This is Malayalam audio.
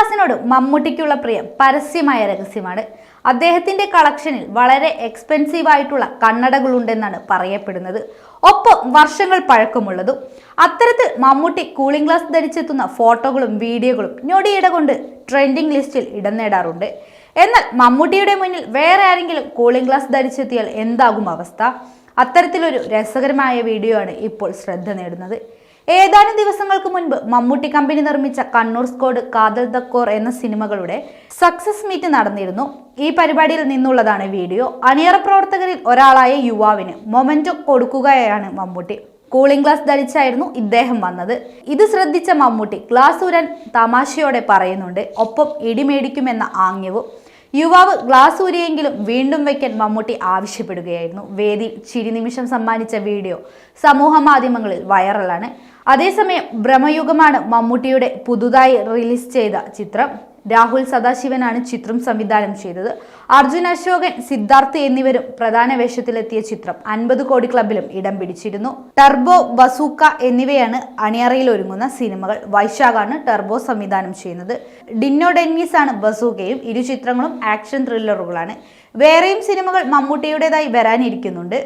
ഗ്ലാസിനോട് മമ്മൂട്ടിക്കുള്ള പ്രിയം പരസ്യമായ രഹസ്യമാണ്. അദ്ദേഹത്തിന്റെ കളക്ഷനിൽ വളരെ എക്സ്പെൻസീവ് ആയിട്ടുള്ള കണ്ണടകളുണ്ടെന്നാണ് പറയപ്പെടുന്നത്. ഒപ്പം വർഷങ്ങൾ പഴക്കമുള്ളതും. അത്തരത്തിൽ മമ്മൂട്ടി കൂളിംഗ് ഗ്ലാസ് ധരിച്ചെത്തുന്ന ഫോട്ടോകളും വീഡിയോകളും ഞൊടിയിട കൊണ്ട് ട്രെൻഡിംഗ് ലിസ്റ്റിൽ ഇടം നേടാറുണ്ട്. എന്നാൽ മമ്മൂട്ടിയുടെ മുന്നിൽ വേറെ ആരെങ്കിലും കൂളിംഗ് ഗ്ലാസ് ധരിച്ചെത്തിയാൽ എന്താകും അവസ്ഥ? അത്തരത്തിലൊരു രസകരമായ വീഡിയോ ആണ് ഇപ്പോൾ ശ്രദ്ധ നേടുന്നത്. ഏതാനും ദിവസങ്ങൾക്ക് മുൻപ് മമ്മൂട്ടി കമ്പനി നിർമ്മിച്ച കണ്ണൂർ സ്ക്വാഡ്, കാതൽ ദക്കോർ എന്ന സിനിമകളുടെ സക്സസ് മീറ്റ് നടന്നിരുന്നു. ഈ പരിപാടിയിൽ നിന്നുള്ളതാണ് വീഡിയോ. അണിയറ പ്രവർത്തകരിൽ ഒരാളായ യുവാവിന് മൊമെന്റോ കൊടുക്കുകയാണ് മമ്മൂട്ടി. കൂളിംഗ് ഗ്ലാസ് ധരിച്ചായിരുന്നു ഇദ്ദേഹം വന്നത്. ഇത് ശ്രദ്ധിച്ച മമ്മൂട്ടി ഗ്ലാസ് ഊരാൻ തമാശയോടെ പറയുന്നുണ്ട്. ഒപ്പം ഇടിമേടിക്കുമെന്ന ആംഗ്യവും. യുവാവ് ഗ്ലാസ് ഊരിയെങ്കിലും വീണ്ടും വയ്ക്കാൻ മമ്മൂട്ടി ആവശ്യപ്പെടുകയായിരുന്നു. വേദിയിൽ ചിരി നിമിഷം സമ്മാനിച്ച വീഡിയോ സമൂഹ മാധ്യമങ്ങളിൽ വൈറലാണ്. അതേസമയം ഭ്രമയുഗമാണ് മമ്മൂട്ടിയുടെ പുതുതായി റിലീസ് ചെയ്ത ചിത്രം. രാഹുൽ സദാശിവനാണ് ചിത്രം സംവിധാനം ചെയ്തത്. അർജുൻ അശോകൻ, സിദ്ധാർത്ഥ് എന്നിവരും പ്രധാന വേഷത്തിലെത്തിയ ചിത്രം 50 കോടി ക്ലബിലും ഇടം പിടിച്ചിരുന്നു. ടർബോ, ബസൂക്ക എന്നിവയാണ് അണിയറയിൽ ഒരുങ്ങുന്ന സിനിമകൾ. വൈശാഖാണ് ടർബോ സംവിധാനം ചെയ്യുന്നത്. ഡിന്നോ ഡെന്നീസ് ആണ് ബസൂക്കയും. ഇരു ചിത്രങ്ങളും ആക്ഷൻ ത്രില്ലറുകളാണ്. വേറെയും സിനിമകൾ മമ്മൂട്ടിയുടേതായി വരാനിരിക്കുന്നുണ്ട്.